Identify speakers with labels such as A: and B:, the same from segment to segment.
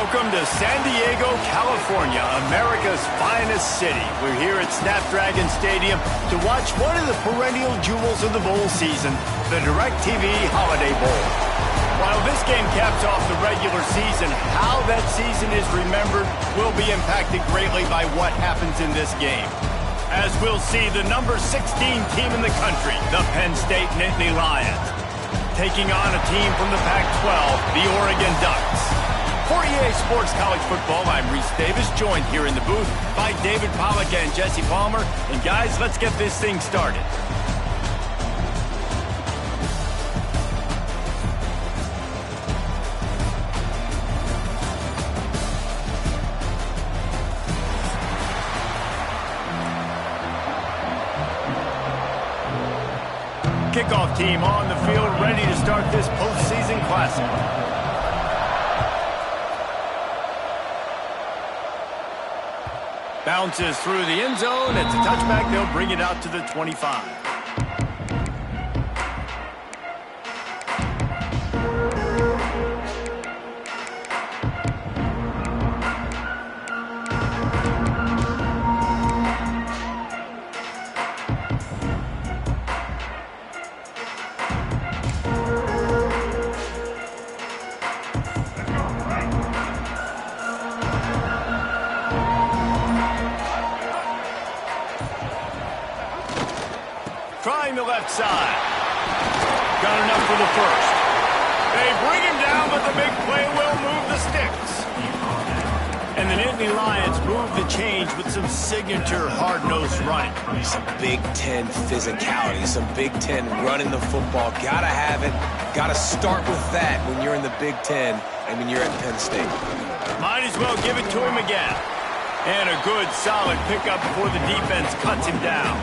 A: Welcome to San Diego, California, America's finest city. We're here at Snapdragon Stadium to watch one of the perennial jewels of the bowl season, the DirecTV Holiday Bowl. While this game caps off the regular season, how that season is remembered will be impacted greatly by what happens in this game. As we'll see, the number 16 team in the country, the Penn State Nittany Lions, taking on a team from the Pac-12, the Oregon Ducks. For EA Sports College Football, I'm Reese Davis, joined here in the booth by David Pollack and Jesse Palmer. And guys, let's get this thing started. Kickoff team on the field, ready to start this postseason classic. Bounces through the end zone. It's a touchback. They'll bring it out to the 25. Trying the left side. Got enough for the first. They bring him down, but the big play will move the sticks. And the Nittany Lions move the change with some signature hard-nosed running.
B: Some Big Ten physicality, some Big Ten running the football. Gotta have it. Gotta start with that when you're in the Big Ten and when you're at Penn State.
A: Might as well give it to him again. And a good, solid pickup before the defense cuts him down.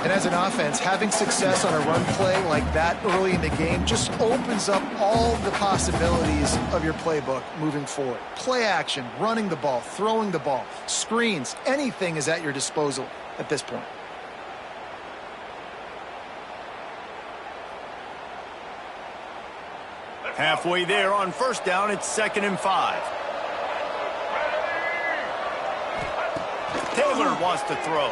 C: And as an offense, having success on a run play like that early in the game just opens up all the possibilities of your playbook moving forward. Play action, running the ball, throwing the ball, screens, anything is at your disposal at this point.
A: Halfway there on first down, it's 2nd and 5. Taylor wants to throw.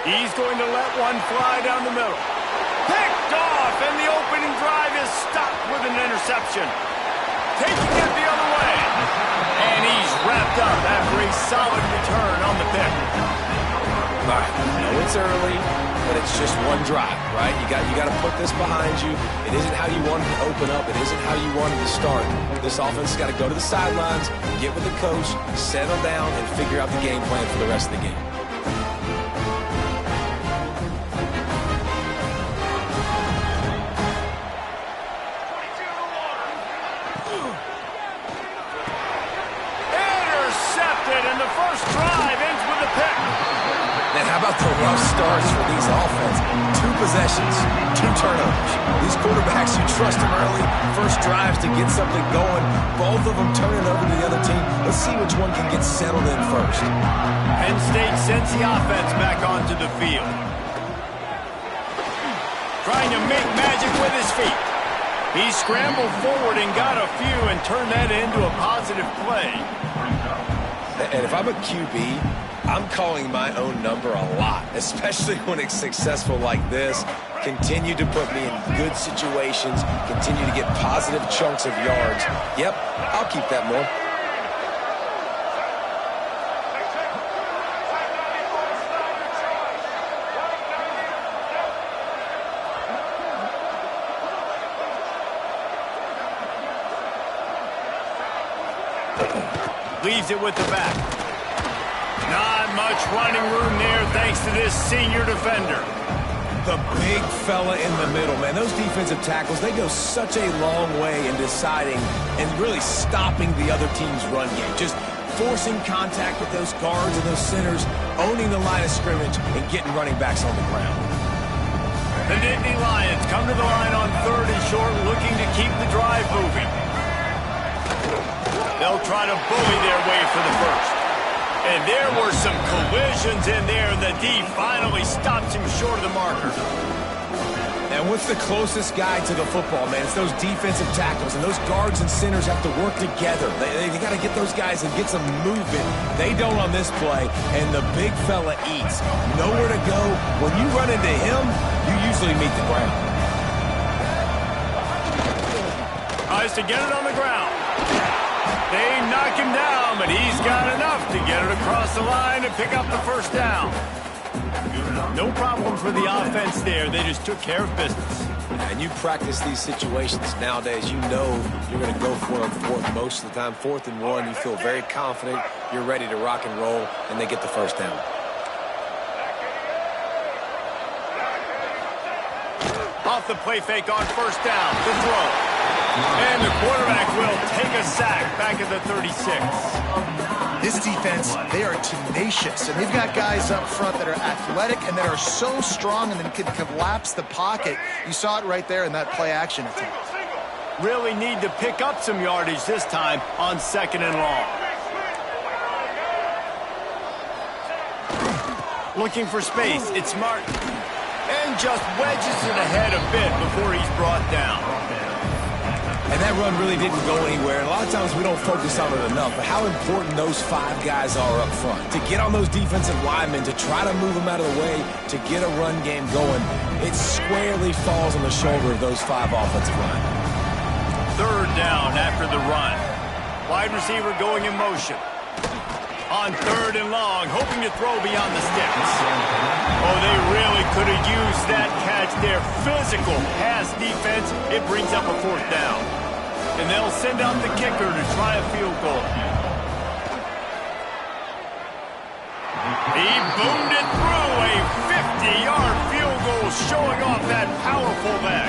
A: He's going to let one fly down the middle. Picked off, and the opening drive is stopped with an interception. Taking it the other way. And he's wrapped up after a solid return on the pick.
B: All right, I know it's early, but it's just one drive, right? You got to put this behind you. It isn't how you wanted to open up. It isn't how you wanted to start. This offense has got to go to the sidelines, get with the coach, settle down, and figure out the game plan for the rest of the game.
A: And the first drive ends with a pick.
B: Man, how about the rough starts for these offense? 2 possessions, 2 turnovers. These quarterbacks, you trust them early. First drives to get something going. Both of them turning over to the other team. Let's see which one can get settled in first.
A: Penn State sends the offense back onto the field. Trying to make magic with his feet. He scrambled forward and got a few and turned that into a positive play.
B: And if I'm a QB, I'm calling my own number a lot, especially when it's successful like this. Continue to put me in good situations, continue to get positive chunks of yards. Yep, I'll keep that more.
A: Leaves it with the back. Not much running room there thanks to this senior defender.
B: The big fella in the middle, man. Those defensive tackles, they go such a long way in deciding and really stopping the other team's run game. Just forcing contact with those guards and those centers, owning the line of scrimmage, and getting running backs on the ground.
A: The Nittany Lions come to the line on 3rd and short, looking to keep the drive moving. They'll try to bully their way for the first. And there were some collisions in there, and the D finally stops him short of the marker.
B: And what's the closest guy to the football, man? It's those defensive tackles, and those guards and centers have to work together. They got to get those guys and get some movement. They don't on this play, and the big fella eats. Nowhere to go. When you run into him, you usually meet the ground.
A: Tries to get it on the ground. They knock him down, but he's got enough to get it across the line and pick up the first down. No problem for the offense there. They just took care of business.
B: And you practice these situations nowadays. You know you're going to go for it on fourth most of the time. 4th and 1, you feel very confident. You're ready to rock and roll, and they get the first down.
A: Off the play fake on first down. The throw. And the quarterback will take a sack back at the 36.
C: This defense, they are tenacious, and they've got guys up front that are athletic and that are so strong and then can collapse the pocket. You saw it right there in that play-action attempt.
A: Really need to pick up some yardage this time on 2nd and long. Looking for space. It's Martin. And just wedges it ahead a bit before he's brought down.
B: And that run really didn't go anywhere. And a lot of times we don't focus on it enough, but how important those 5 guys are up front. To get on those defensive linemen, to try to move them out of the way, to get a run game going, it squarely falls on the shoulder of those 5 offensive linemen.
A: 3rd down after the run. Wide receiver going in motion. On 3rd and long, hoping to throw beyond the sticks. Oh, they really could have used that catch there. Physical pass defense. It brings up a 4th down. And they'll send out the kicker to try a field goal. He boomed it through a 50-yard field goal, showing off that powerful leg.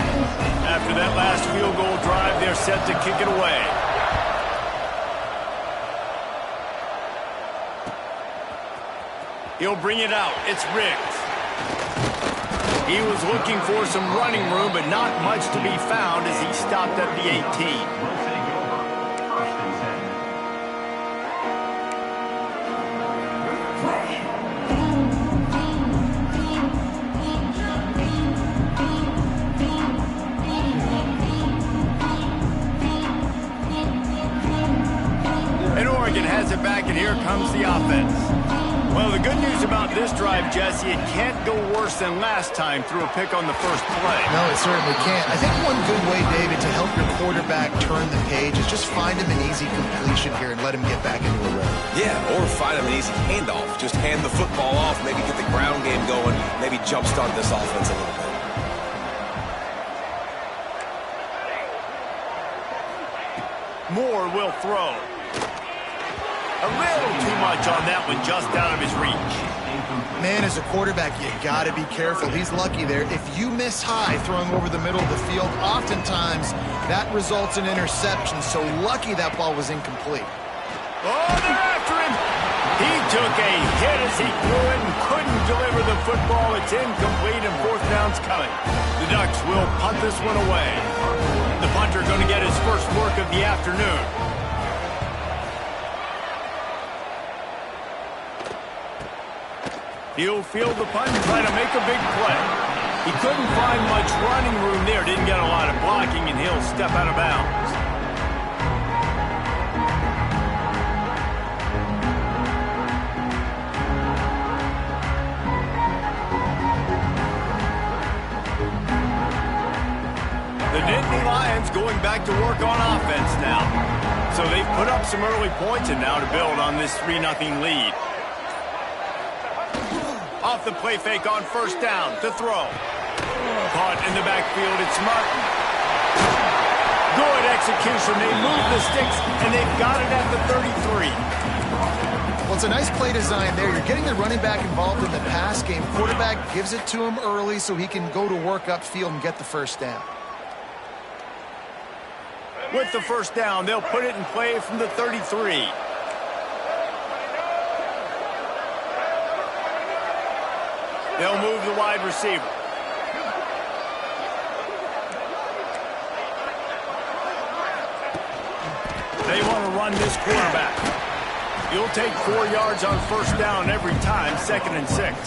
A: After that last field goal drive, they're set to kick it away. He'll bring it out. It's Riggs. He was looking for some running room, but not much to be found as he stopped at the 18. And Oregon has it back, and here comes the offense. Well, the good news about this drive, Jesse, it can't go worse than last time through a pick on the first play.
C: No, it certainly can't. I think one good way, David, to help your quarterback turn the page is just find him an easy completion here and let him get back into a rhythm.
B: Yeah, or find him an easy handoff. Just hand the football off, maybe get the ground game going, maybe jumpstart this offense a little bit.
A: Moore will throw. A little too much on that one, just out of his reach.
C: Man, as a quarterback, you got to be careful. He's lucky there. If you miss high throwing over the middle of the field, oftentimes that results in interception. So lucky that ball was incomplete.
A: Oh, they're after him. He took a hit as he threw it and couldn't deliver the football. It's incomplete and 4th down's coming. The Ducks will punt this one away. The punter going to get his first work of the afternoon. He'll field the punt and try to make a big play. He couldn't find much running room there. Didn't get a lot of blocking, and he'll step out of bounds. The Nittany Lions going back to work on offense now. So they've put up some early points and now to build on this 3-0 lead. Off the play fake on first down to throw. Caught in the backfield, it's Martin. Good execution. They move the sticks, and they've got it at the 33.
C: Well, it's a nice play design there. You're getting the running back involved in the pass game. Quarterback gives it to him early so he can go to work upfield and get the first down.
A: With the first down, they'll put it in play from the 33. They'll move the wide receiver. They want to run this quarterback. You'll take 4 yards on first down every time, 2nd and 6.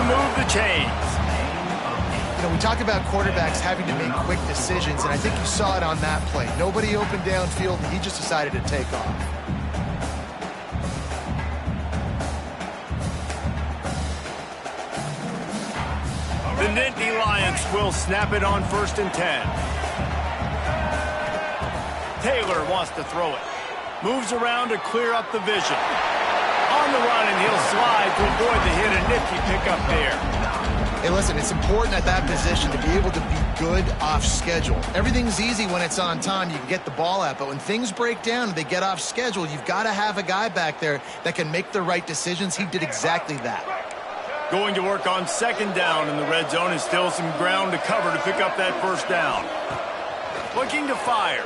A: to move the chains.
C: You know, we talk about quarterbacks having to make quick decisions, and I think you saw it on that play. Nobody opened downfield, and he just decided to take off.
A: The Nittany Lions will snap it on 1st and 10. Taylor wants to throw it. Moves around to clear up the vision. On the run, and he'll slide to avoid the hit. A nifty pickup there.
C: Hey, listen, it's important at that position to be able to be good off schedule. Everything's easy when it's on time. You can get the ball out, but when things break down and they get off schedule, you've got to have a guy back there that can make the right decisions. He did exactly that.
A: Going to work on 2nd down in the red zone, and still some ground to cover to pick up that 1st down. Looking to fire.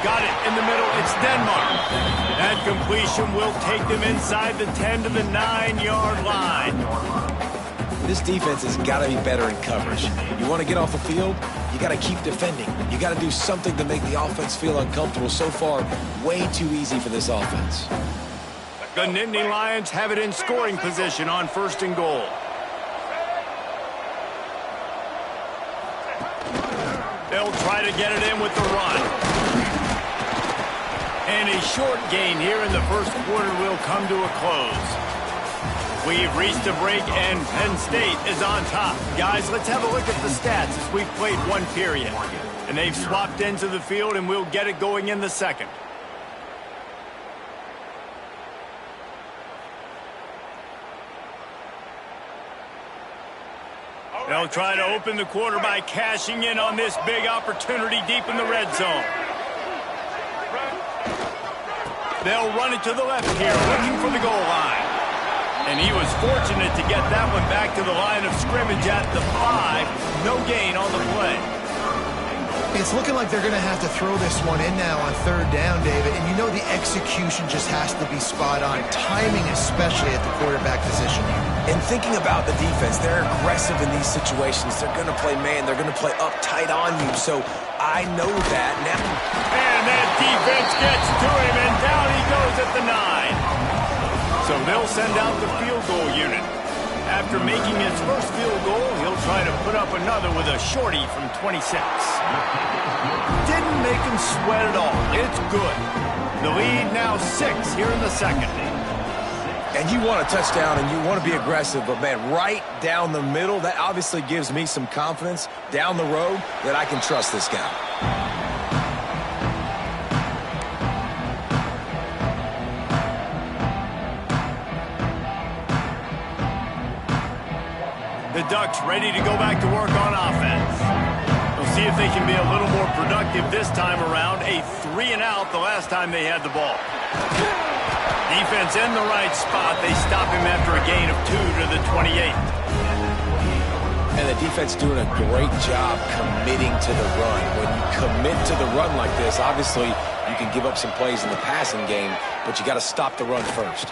A: Got it in the middle. It's Denmark. That completion will take them inside the 10 to the 9-yard line.
B: This defense has got to be better in coverage. You want to get off the field, you got to keep defending. You got to do something to make the offense feel uncomfortable. So far, way too easy for this offense.
A: The Nittany Lions have it in scoring position on 1st and goal. They'll try to get it in with the run. And a short gain here in the 1st quarter will come to a close. We've reached a break, and Penn State is on top. Guys, let's have a look at the stats as we've played one period. And they've swapped into the field, and we'll get it going in the 2nd. They'll try to open the quarter by cashing in on this big opportunity deep in the red zone. They'll run it to the left here, looking for the goal line. And he was fortunate to get that one back to the line of scrimmage at the 5. No gain on the play.
C: It's looking like they're going to have to throw this one in now on 3rd down, David. And you know the execution just has to be spot on. Timing especially at the quarterback position here.
B: And thinking about the defense, they're aggressive in these situations. They're going to play man. They're going to play up tight on you. So I know that now.
A: And that defense gets to him, and down he goes at the 9. So they'll send out the field goal unit. After making his first field goal, he'll try to put up another with a shorty from 26. Didn't make him sweat at all. It's good. The lead now 6 here in the 2nd.
B: And you want a touchdown and you want to be aggressive, but man, right down the middle, that obviously gives me some confidence down the road that I can trust this guy.
A: The Ducks ready to go back to work on offense. We'll see if they can be a little more productive this time around. A 3-and-out the last time they had the ball. Defense in the right spot. They stop him after a gain of 2 to the 28.
B: And the defense doing a great job committing to the run. When you commit to the run like this, obviously you can give up some plays in the passing game, but you got to stop the run first.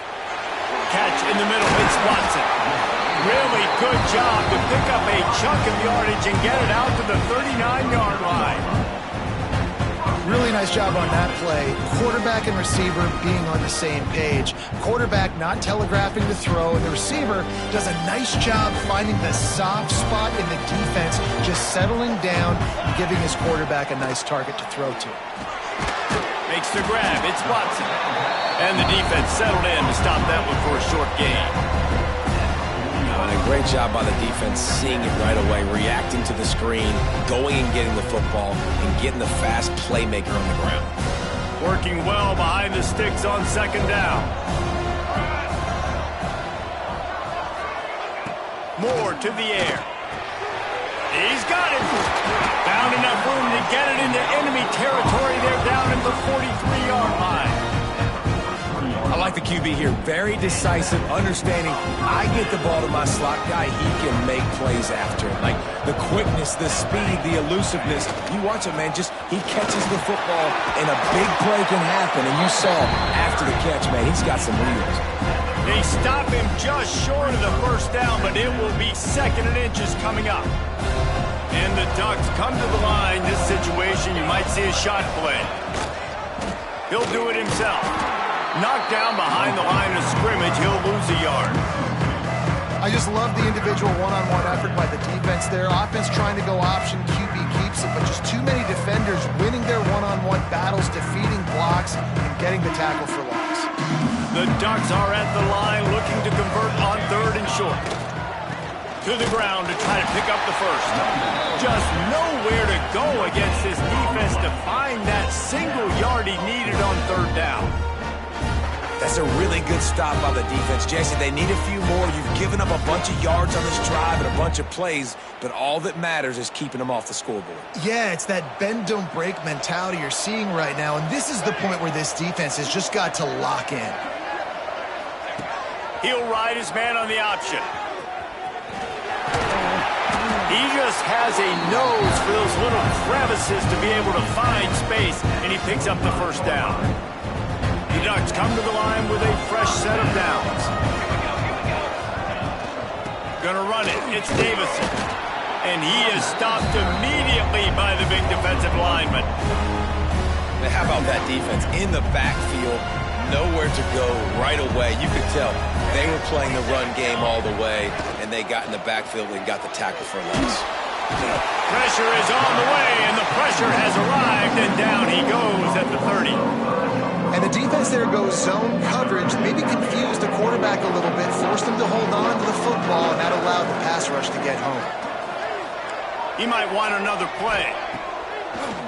A: Catch in the middle. It's Watson. Really good job to pick up a chunk of yardage and get it out to the 39-yard line.
C: Really nice job on that play. Quarterback and receiver being on the same page. Quarterback not telegraphing the throw, and the receiver does a nice job finding the soft spot in the defense, just settling down and giving his quarterback a nice target to throw to.
A: Makes the grab. It's Watson. And the defense settled in to stop that one for a short gain.
B: And a great job by the defense seeing it right away, reacting to the screen, going and getting the football, and getting the fast playmaker on the ground.
A: Working well behind the sticks on 2nd down. Moore to the air. He's got it. Found enough room to get it into enemy territory. They're down at the 43-yard line.
B: I like the QB here. Very decisive, understanding. I get the ball to my slot guy. He can make plays after it. Like the quickness, the speed, the elusiveness. You watch it, man. Just he catches the football, and a big play can happen. And you saw after the catch, man, he's got some wheels.
A: They stop him just short of the 1st down, but it will be 2nd and inches coming up. And the Ducks come to the line. This situation, you might see a shot play. He'll do it himself. Knocked down behind the line of scrimmage, he'll lose a yard.
C: I just love the individual one-on-one effort by the defense there. Offense trying to go option, QB keeps it, but just too many defenders winning their one-on-one battles, defeating blocks, and getting the tackle for loss.
A: The Ducks are at the line looking to convert on 3rd and short. To the ground to try to pick up the first. Just nowhere to go against this defense to find that single yard he needed on 3rd down.
B: That's a really good stop by the defense, Jesse. They need a few more. You've given up a bunch of yards on this drive and a bunch of plays, but all that matters is keeping them off the scoreboard.
C: Yeah, it's that bend, don't break mentality you're seeing right now, and this is the point where this defense has just got to lock in.
A: He'll ride his man on the option. He just has a nose for those little crevices to be able to find space, and he picks up the first down. The Ducks come to the line with a fresh set of downs. Gonna run it. It's Davison. And he is stopped immediately by the big defensive lineman.
B: Now, how about that defense? In the backfield, nowhere to go right away. You could tell they were playing the run game all the way, and they got in the backfield and got the tackle for loss.
A: Pressure is on the way, and the pressure has arrived, and down he goes at the 30.
C: And the defense there goes zone coverage, maybe confused the quarterback a little bit, forced him to hold on to the football, and that allowed the pass rush to get home.
A: He might want another play.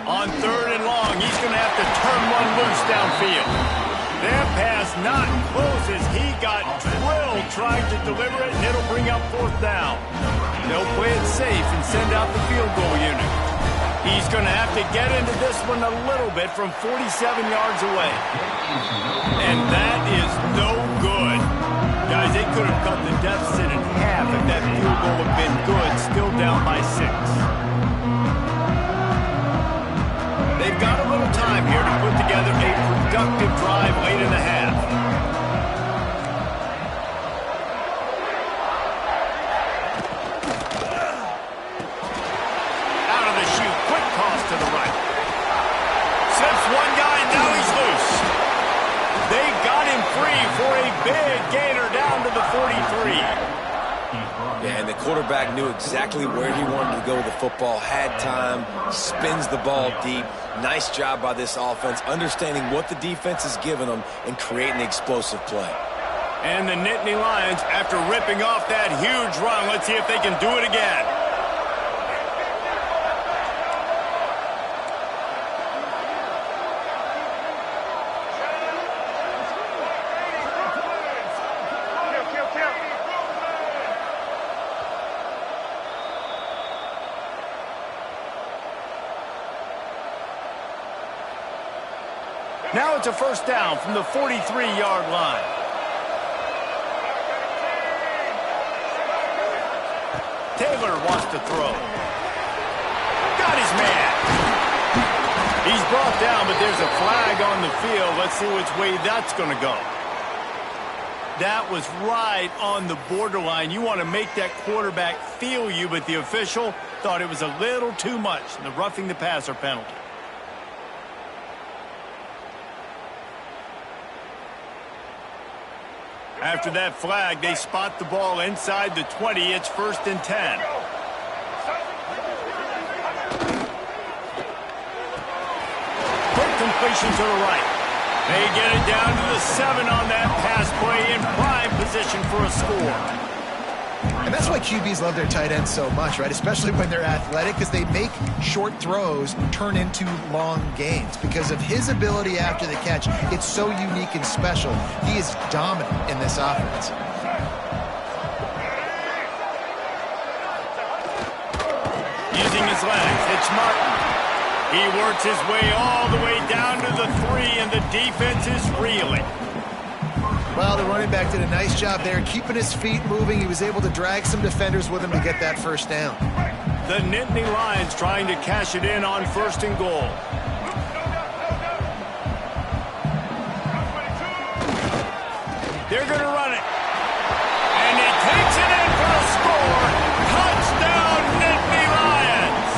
A: On 3rd and long, he's going to have to turn one loose downfield. That pass not close as he got drilled trying to deliver it, and it'll bring up 4th down. They'll play it safe and send out the field goal unit. He's going to have to get into this one a little bit from 47 yards away. And that is no good. Guys, they could have cut the deficit in half if that field goal had been good, still down by 6. They've got a little time here to put together a productive drive late in the half. Out of the chute, quick toss to the right. Sips one guy, now he's loose. They got him free for a big gainer down to the 43.
B: Yeah, and the quarterback knew exactly where he wanted to go with the football, had time, spins the ball deep. Nice job by this offense, understanding what the defense is giving them and creating the explosive play.
A: And the Nittany Lions, after ripping off that huge run, let's see if they can do it again. Now it's a first down from the 43-yard line. Taylor wants to throw. Got his man. He's brought down, but there's a flag on the field. Let's see which way that's going to go. That was right on the borderline. You want to make that quarterback feel you, but the official thought it was a little too much. The roughing the passer penalty. After that flag, they spot the ball inside the 20. It's 1st and 10. Quick completion to the right. They get it down to the 7 on that pass play in prime position for a score.
C: And that's why QBs love their tight ends so much, right? Especially when they're athletic, because they make short throws turn into long gains. Because of his ability after the catch, it's so unique and special. He is dominant in this offense.
A: Using his legs, it's Martin. He works his way all the way down to the 3, and the defense is reeling.
C: Well, the running back did a nice job there, keeping his feet moving. He was able to drag some defenders with him to get that first down.
A: The Nittany Lions trying to cash it in on 1st and goal. They're going to run it. And he takes it in for a score. Touchdown, Nittany Lions.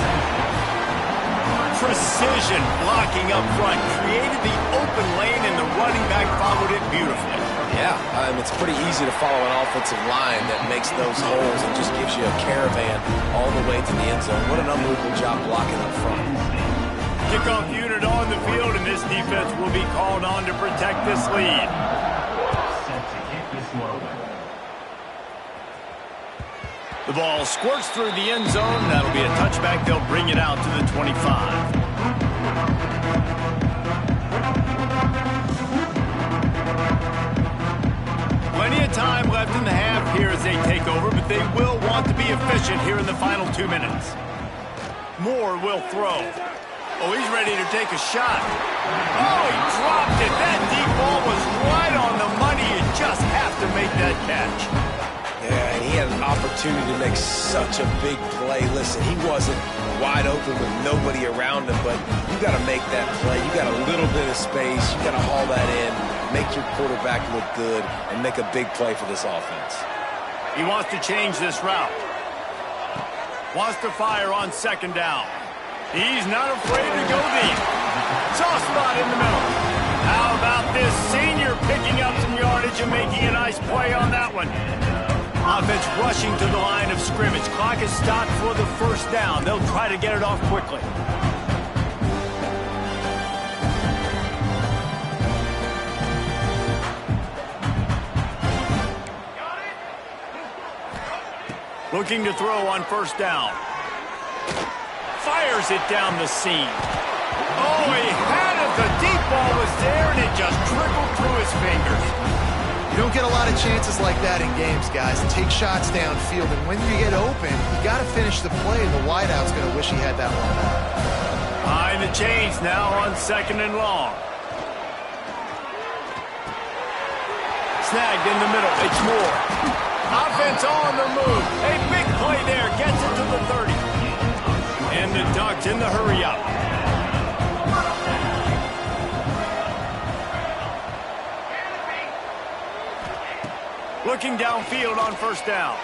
A: Precision blocking up front. Created the open lane, and the running back followed it beautifully.
B: Yeah, it's pretty easy to follow an offensive line that makes those holes and just gives you a caravan all the way to the end zone. What an unbelievable job blocking up front.
A: Kickoff unit on the field, and this defense will be called on to protect this lead. The ball squirts through the end zone. That'll be a touchback. They'll bring it out to the 25. Plenty of time left in the half here as they take over, but they will want to be efficient here in the final 2 minutes. Moore will throw. Oh, he's ready to take a shot. Oh, he dropped it. That deep ball was right on the money. You just have to make that catch.
B: Yeah, and he had an opportunity to make such a big play. Listen, he wasn't wide open with nobody around him, but you got to make that play. You got a little bit of space. You got to haul that in, make your quarterback look good, and make a big play for this offense.
A: He wants to change this route. Wants to fire on second down. He's not afraid to go deep. Soft spot in the middle. How about this senior picking up some yardage and making a nice play on that one? Offense rushing to the line of scrimmage. Clock is stopped for the first down. They'll try to get it off quickly. Looking to throw on first down. Fires it down the seam. Oh, he had it. The deep ball was there, and it just trickled through his fingers.
C: You don't get a lot of chances like that in games, guys. Take shots downfield, and when you get open, you got to finish the play, and the wideout's going to wish he had that one back.
A: Behind the chains now on second and long. Snagged in the middle. It's Moore. Offense on the move. A big play there. Gets it to the 30. And the Ducks in the hurry up. Looking downfield on first down.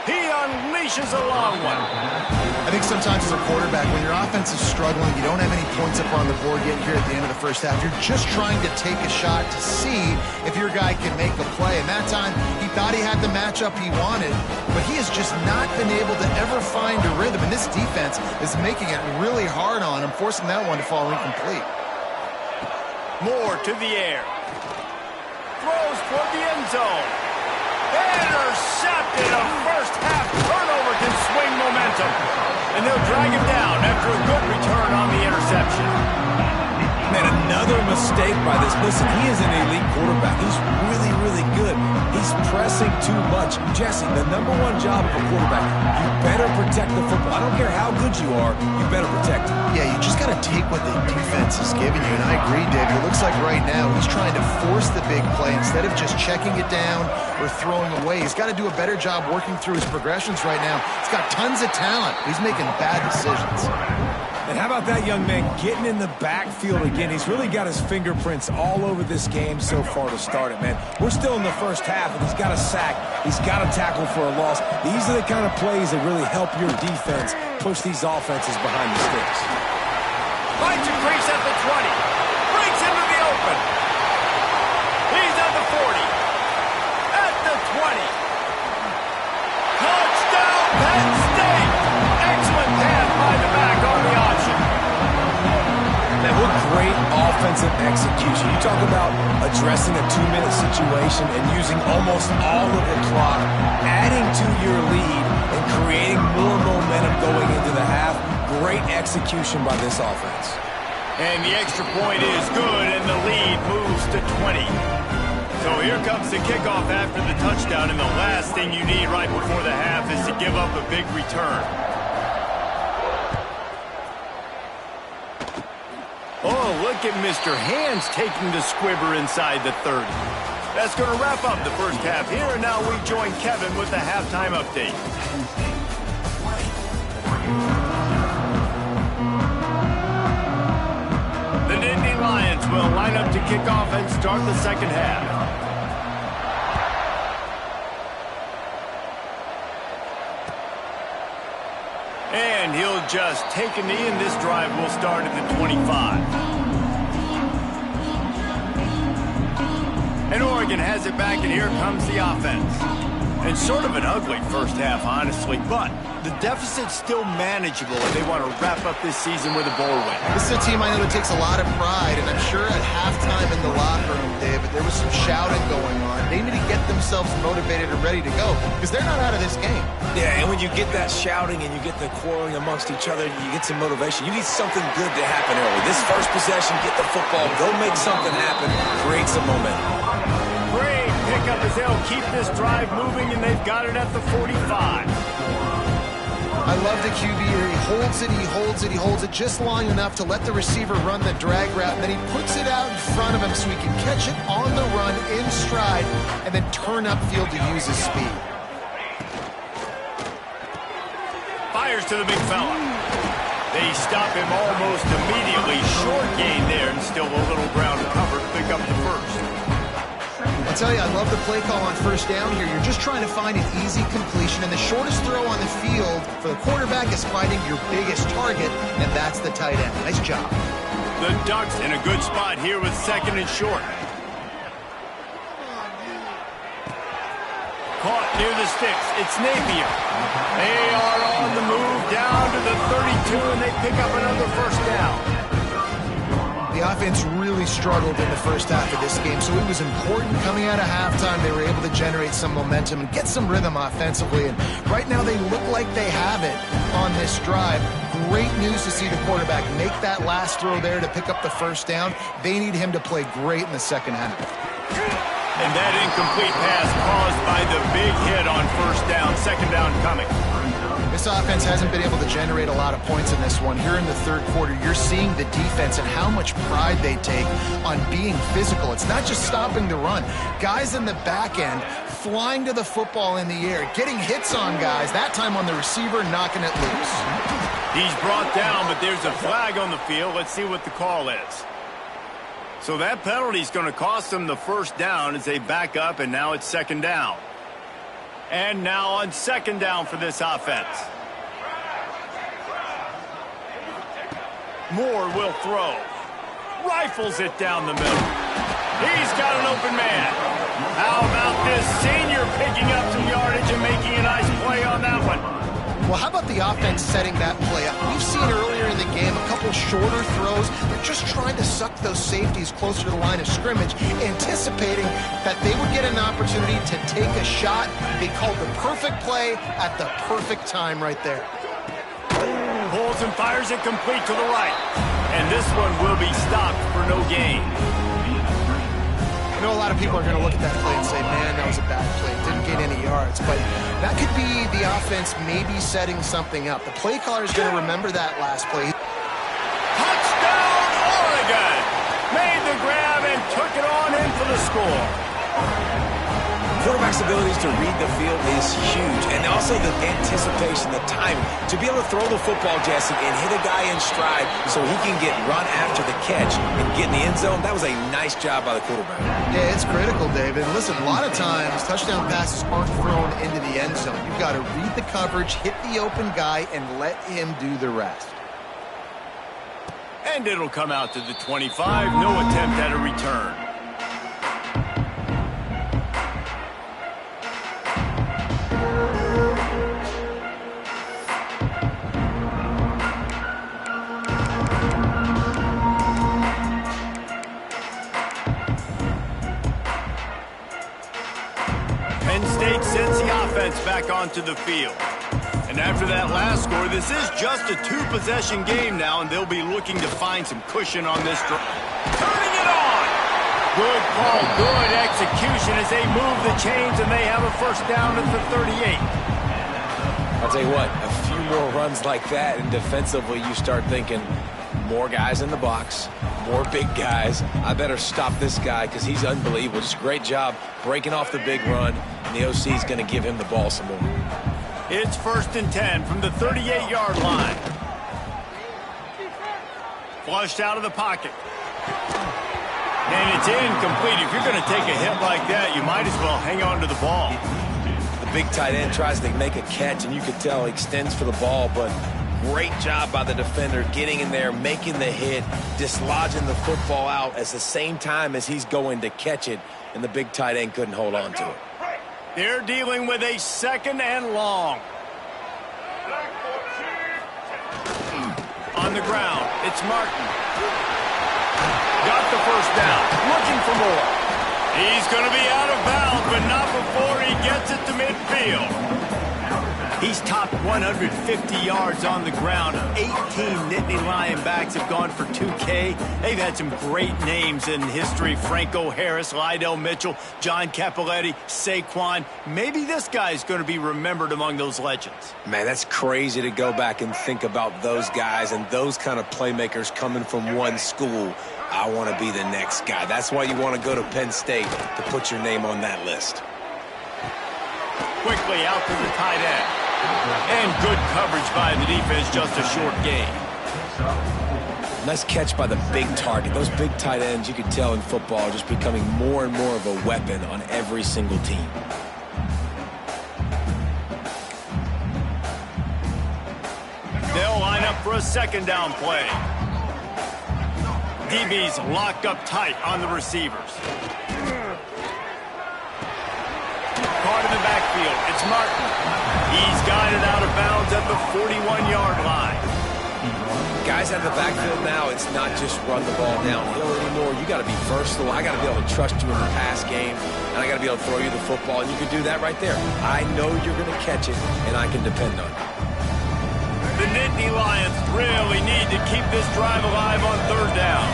A: He unleashes a long one.
C: I think sometimes as a quarterback, when your offense is struggling, you don't have any points up on the board yet here at the end of the first half. You're just trying to take a shot to see if your guy can make a play. And that time, he thought he had the matchup he wanted, but he has just not been able to ever find a rhythm. And this defense is making it really hard on him, forcing that one to fall incomplete.
A: Moore to the air. Throws toward the end zone. Intercepted. A first half turnover can swing momentum. And they'll drag him down after a good return on the interception.
B: Man, another mistake by this. Listen, he is an elite quarterback. He's really, really good. He's pressing too much. Jesse, the number one job of a quarterback, you better protect the football. I don't care how good you are, you better protect it.
C: Yeah, you just got to take what the defense is giving you. And I agree, Dave. It looks like right now he's trying to force the big play instead of just checking it down or throwing away. He's got to do a better job working through his progressions right now. He's got tons of talent. He's making bad decisions.
B: And how about that young man getting in the backfield again? He's really got his fingerprints all over this game so far to start it, man. We're still in the first half, and he's got a sack. He's got a tackle for a loss. These are the kind of plays that really help your defense push these offenses behind the sticks.
A: Finds a crease at the 20. Breaks into the open. He's at the 40. At the 20. Touchdown, Penn State. Excellent pass by the back on the option.
B: Man, what great offensive execution. You talk about addressing a 2-minute situation and using almost all of the clock, adding to your lead and creating more momentum going into the half. Great execution by this offense.
A: And the extra point is good, and the lead moves to 20. So here comes the kickoff after the touchdown, and the last thing you need right before the half is to give up a big return. Oh, look at Mr. Hands taking the squibber inside the 30. That's going to wrap up the first half here, and now we join Kevin with the halftime update. The Nittany Lions will line up to kick off and start the second half. And he'll just take a knee, and this drive will start at the 25. And Oregon has it back, and here comes the offense. And sort of an ugly first half, honestly, but the deficit's still manageable if they want to wrap up this season with a bowl win.
C: This is a team I know that takes a lot of pride, and I'm sure at halftime in the locker room, David, there was some shouting going on. They need to get themselves motivated and ready to go because they're not out of this game.
B: Yeah, and when you get that shouting and you get the quarreling amongst each other, you get some motivation. You need something good to happen early. This first possession, get the football, go make something happen, create some momentum.
A: Great pickup as they'll keep this drive moving, and they've got it at the 45.
C: I love the QB here. He holds it, he holds it, he holds it just long enough to let the receiver run the drag route, and then he puts it out in front of him so he can catch it on the run in stride and then turn upfield to use his speed.
A: Fires to the big fella. They stop him almost immediately. Short gain there, and still a little ground cover to pick up the first.
C: I'll tell you, I love the play call on first down here. You're just trying to find an easy completion, and the shortest throw on the field for the quarterback is finding your biggest target, and that's the tight end. Nice job.
A: The Ducks in a good spot here with second and short. Caught near the sticks. It's Napier. They are on the move down to the 32, and they pick up another first down.
C: The offense really struggled in the first half of this game, so it was important coming out of halftime. They were able to generate some momentum and get some rhythm offensively, and right now they look like they have it on this drive. Great news to see the quarterback make that last throw there to pick up the first down. They need him to play great in the second half.
A: And that incomplete pass caused by the big hit on first down. Second down coming.
C: This offense hasn't been able to generate a lot of points in this one. Here in the third quarter, you're seeing the defense and how much pride they take on being physical. It's not just stopping the run. Guys in the back end flying to the football in the air, getting hits on guys, that time on the receiver, knocking it loose.
A: He's brought down, but there's a flag on the field. Let's see what the call is. So that penalty is going to cost them the first down as they back up, and now it's second down. And now on second down for this offense. Moore will throw. Rifles it down the middle. He's got an open man. How about this senior picking up some yardage and making a nice play on that one?
C: Well, how about the offense setting that play up? We've seen earlier in the game a couple shorter throws. They're just trying to suck those safeties closer to the line of scrimmage, anticipating that they would get an opportunity to take a shot. They called the perfect play at the perfect time right there.
A: Pulls and fires it complete to the right. And this one will be stopped for no gain.
C: I know a lot of people are going to look at that play and say, man, that was a bad play. It didn't gain any yards. But that could be the offense maybe setting something up. The play caller is going to remember that last play.
A: Touchdown, Oregon! Made the grab and took it on in for the score.
B: Quarterback's abilities to read the field is huge, and also the anticipation, the timing. To be able to throw the football, Jesse, and hit a guy in stride so he can get run after the catch and get in the end zone, that was a nice job by the quarterback.
C: Yeah, it's critical, David. Listen, a lot of times, touchdown passes aren't thrown into the end zone. You've got to read the coverage, hit the open guy, and let him do the rest.
A: And it'll come out to the 25. No attempt at a return. Penn State sends the offense back onto the field. And after that last score, this is just a two-possession game now, and they'll be looking to find some cushion on this drive. Turning it on! Good call, good execution as they move the chains, and they have a first down at the 38.
B: I'll tell you what, a few more runs like that, and defensively you start thinking, more guys in the box, more big guys. I better stop this guy because he's unbelievable. Just a great job breaking off the big run, and the OC is going to give him the ball some more.
A: It's first and 10 from the 38-yard line. Flushed out of the pocket. And it's incomplete. If you're going to take a hit like that, you might as well hang on to the ball.
B: The big tight end tries to make a catch, and you could tell he extends for the ball, but Great job by the defender getting in there, making the hit, dislodging the football out at the same time as he's going to catch it, and the big tight end couldn't hold on to it.
A: They're dealing with a 2nd and long. On the ground, it's Martin. Got the first down, looking for more. He's going to be out of bounds, but not before he gets it to midfield. He's topped 150 yards on the ground. 18 Nittany Lion backs have gone for 2K. They've had some great names in history. Franco Harris, Lydell Mitchell, John Cappelletti, Saquon. Maybe this guy's going to be remembered among those legends.
B: Man, that's crazy to go back and think about those guys and those kind of playmakers coming from one school. I want to be the next guy. That's why you want to go to Penn State, to put your name on that list.
A: Quickly out to the tight end. And good coverage by the defense, just a short gain.
B: Nice catch by the big target. Those big tight ends, you can tell in football, are just becoming more and more of a weapon on every single team.
A: They'll line up for a 2nd down play. DB's locked up tight on the receivers. Caught in the backfield. It's Martin. He's got it out of bounds at the 41-yard line.
B: Guys out of the backfield now, it's not just run the ball downhill anymore. You got to be versatile. I got to be able to trust you in the pass game, and I got to be able to throw you the football, and you can do that right there. I know you're going to catch it, and I can depend on it.
A: The Nittany Lions really need to keep this drive alive on 3rd down.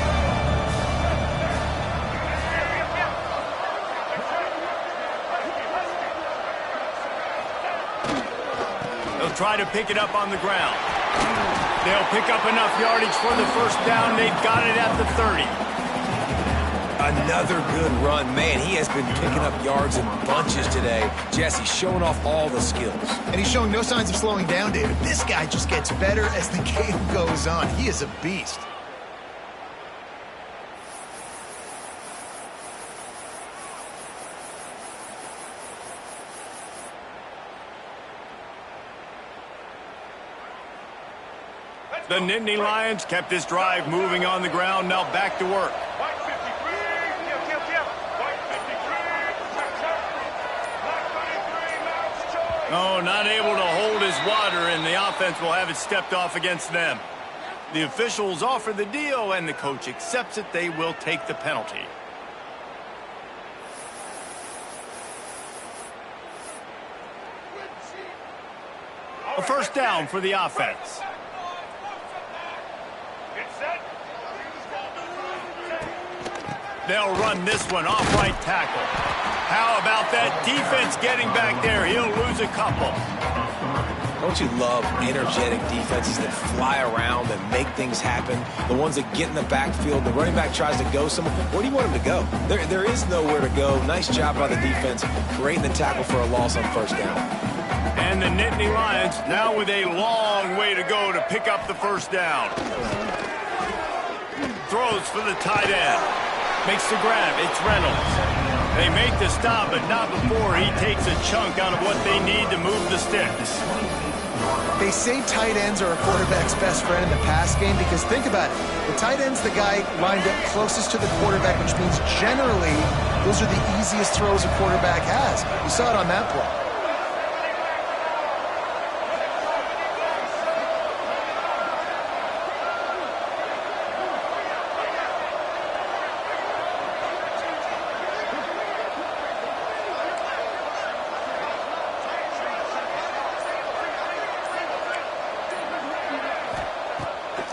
A: They'll try to pick it up on the ground. They'll pick up enough yardage for the 1st down. They've got it at the 30.
B: Another good run. Man, he has been picking up yards in bunches today. Jesse showing off all the skills.
C: And he's showing no signs of slowing down, David. This guy just gets better as the game goes on. He is a beast.
A: The Nittany Lions kept this drive moving on the ground. Now back to work. Oh, not able to hold his water, and the offense will have it stepped off against them. The officials offer the deal, and the coach accepts it. They will take the penalty. A 1st down for the offense. They'll run this one off right tackle. How about that defense getting back there? He'll lose a couple.
B: Don't you love energetic defenses that fly around and make things happen? The ones that get in the backfield, the running back tries to go somewhere. Where do you want him to go? There is nowhere to go. Nice job by the defense, creating the tackle for a loss on 1st down.
A: And the Nittany Lions now with a long way to go to pick up the 1st down. Throws for the tight end. Makes the grab. It's Reynolds. They make the stop, but not before he takes a chunk out of what they need to move the sticks.
C: They say tight ends are a quarterback's best friend in the pass game because think about it. The tight end's the guy lined up closest to the quarterback, which means generally those are the easiest throws a quarterback has. You saw it on that play.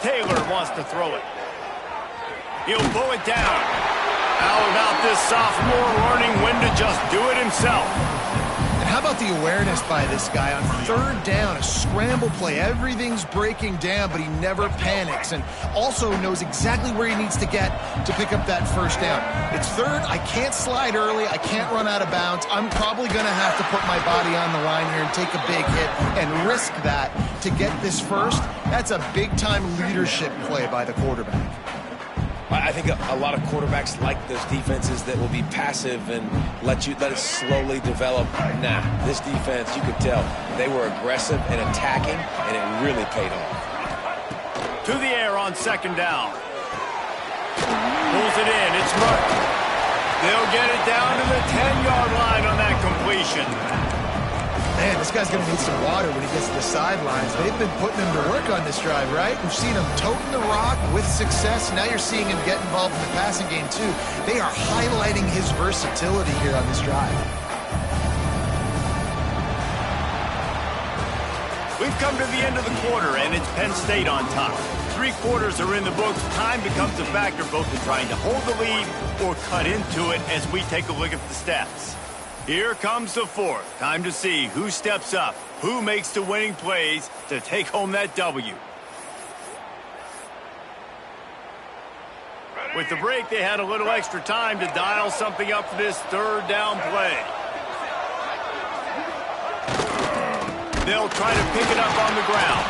A: Taylor wants to throw it. He'll pull it down. How about this sophomore learning when to just do it himself?
C: And how about the awareness by this guy on 3rd down, a scramble play. Everything's breaking down, but he never panics and also knows exactly where he needs to get to pick up that 1st down. It's 3rd. I can't slide early. I can't run out of bounds. I'm probably going to have to put my body on the line here and take a big hit and risk that to get this 1st. That's a big-time leadership play by the quarterback.
B: I think a lot of quarterbacks like those defenses that will be passive and let it slowly develop. Nah, this defense, you could tell, they were aggressive and attacking, and it really paid off.
A: To the air on second down. Pulls it in. It's Martin. They'll get it down to the 10-yard line on that completion.
C: Man, this guy's going to need some water when he gets to the sidelines. They've been putting him to work on this drive, right? We've seen him toting the rock with success. Now you're seeing him get involved in the passing game, too. They are highlighting his versatility here on this drive.
A: We've come to the end of the quarter, and it's Penn State on top. 3 quarters are in the books. Time becomes a factor both in trying to hold the lead or cut into it as we take a look at the stats. Here comes the fourth. Time to see who steps up, who makes the winning plays to take home that W. With the break, they had a little extra time to dial something up for this third down play. They'll try to pick it up on the ground.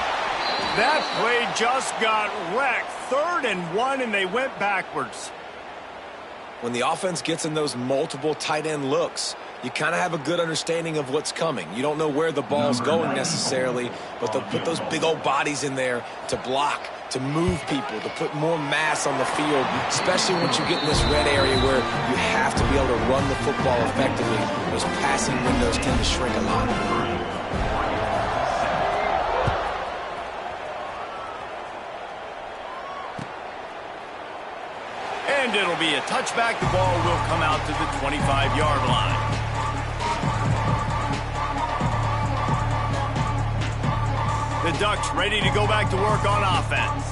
A: That play just got wrecked. 3rd and 1, and they went backwards.
B: When the offense gets in those multiple tight end looks, you kind of have a good understanding of what's coming. You don't know where the ball's going necessarily, but they'll put those big old bodies in there to block, to move people, to put more mass on the field, especially once you get in this red area where you have to be able to run the football effectively. Those passing windows tend to shrink a lot.
A: And it'll be a touchback. The ball will come out to the 25-yard line. The Ducks ready to go back to work on offense.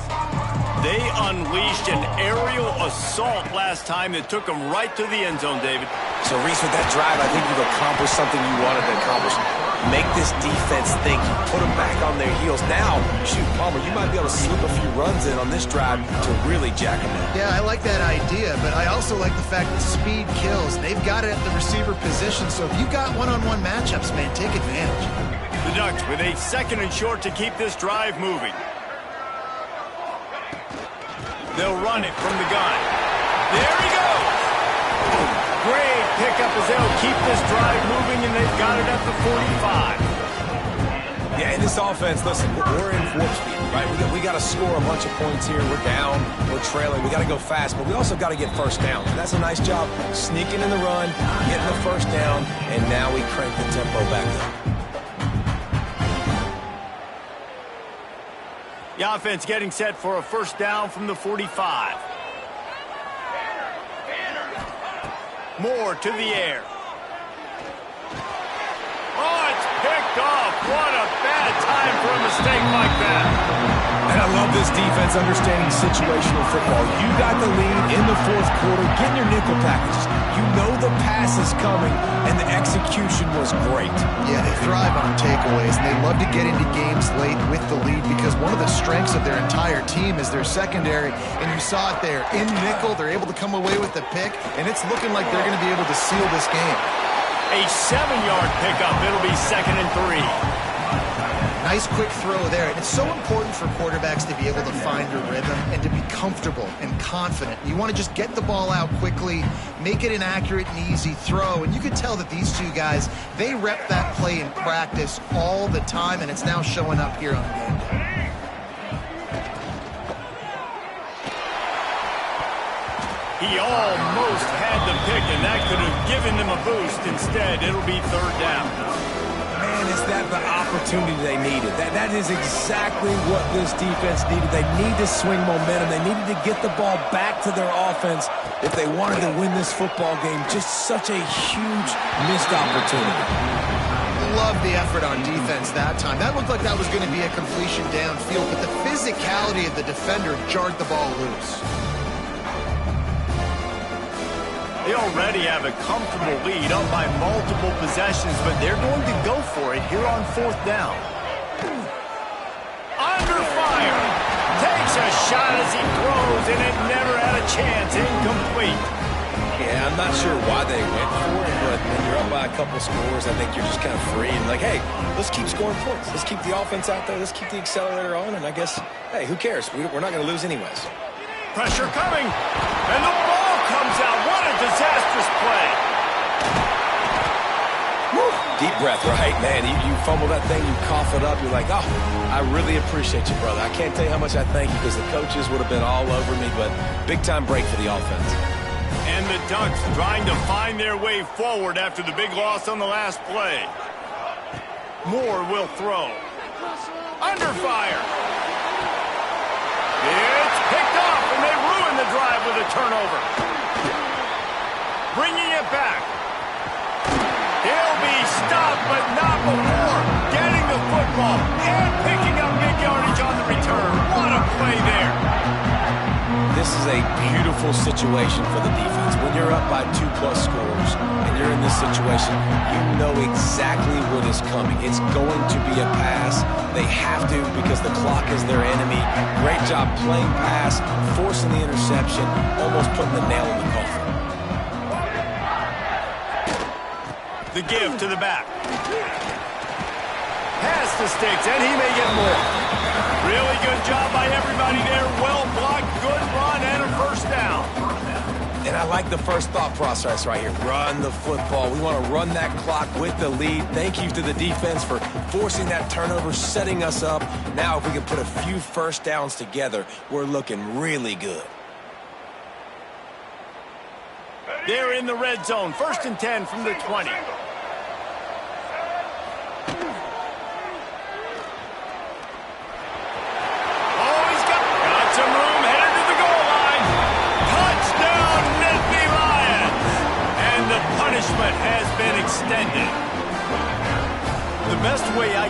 A: They unleashed an aerial assault last time that took them right to the end zone, David.
B: So, Reese, with that drive, I think you've accomplished something you wanted to accomplish. Make this defense think. You put them back on their heels. Now, shoot, Palmer, you might be able to slip a few runs in on this drive to really jack them up.
C: Yeah, I like that idea, but I also like the fact that speed kills. They've got it at the receiver position, so if you've got one-on-one matchups, man, take advantage.
A: The Ducks with a 2nd and short to keep this drive moving. They'll run it from the gun. There he goes! Great pickup as they'll keep this drive moving, and they've got it at the 45.
B: Yeah, in this offense, listen, we're in warp speed, right? We got to score a bunch of points here. We're down, we're trailing. We got to go fast, but we also got to get first down. And that's a nice job sneaking in the run, getting the first down, and now we crank the tempo back up.
A: The offense getting set for a first down from the 45. Moore to the air. Oh, it's picked off. What a bad time for a mistake like that.
B: And I love this defense understanding situational football. You got the lead in the 4th quarter. Get in your nickel packages. You know the pass is coming, and the execution was great.
C: Yeah, they thrive on takeaways, and they love to get into games late with the lead because one of the strengths of their entire team is their secondary, and you saw it there. In nickel, they're able to come away with the pick, and it's looking like they're going to be able to seal this game.
A: A 7-yard pickup. It'll be 2nd and 3.
C: Nice quick throw there. And it's so important for quarterbacks to be able to find a rhythm and to be comfortable and confident. You want to just get the ball out quickly, make it an accurate and easy throw. And you could tell that these two guys, they rep that play in practice all the time, and it's now showing up here on game day.
A: He almost had the pick, and that could have given them a boost. Instead, it'll be 3rd down.
B: Man, is that the opportunity they needed? That is exactly what this defense needed. They need to swing momentum. They needed to get the ball back to their offense if they wanted to win this football game. Just such a huge missed opportunity.
C: Love the effort on defense that time. That looked like that was going to be a completion downfield, but the physicality of the defender jarred the ball loose.
A: They already have a comfortable lead up by multiple possessions, but they're going to go for it here on 4th down. Under fire. Takes a shot as he throws, and it never had a chance. Incomplete.
B: Yeah, I'm not sure why they went for it, but when you're up by a couple scores, I think you're just kind of free and like, hey, let's keep scoring points. Let's keep the offense out there. Let's keep the accelerator on, and I guess, hey, who cares? We're not going to lose anyways.
A: Pressure coming. And the ball comes out. What a disastrous play.
B: Woo. Deep breath, right? Man, you fumble that thing, you cough it up. You're like, oh, I really appreciate you, brother. I can't tell you how much I thank you because the coaches would have been all over me, but big-time break for the offense.
A: And the Ducks trying to find their way forward after the big loss on the last play. Moore will throw. Under fire. It's picked off, and they ruin the drive with a turnover. Bringing it back. He'll be stopped, but not before getting the football and picking up big yardage on the return. What a play there.
B: This is a beautiful situation for the defense. When you're up by 2+ scores and you're in this situation, you know exactly what is coming. It's going to be a pass. They have to because the clock is their enemy. Great job playing pass, forcing the interception, almost putting the nail in the coffin.
A: The give to the back. Pass to Sticks, and he may get more. Really good job by everybody there. Well blocked, good run, and a first down.
B: And I like the first thought process right here. Run the football. We want to run that clock with the lead. Thank you to the defense for forcing that turnover, setting us up. Now if we can put a few first downs together, we're looking really good.
A: They're in the red zone. 1st and 10 from the 20.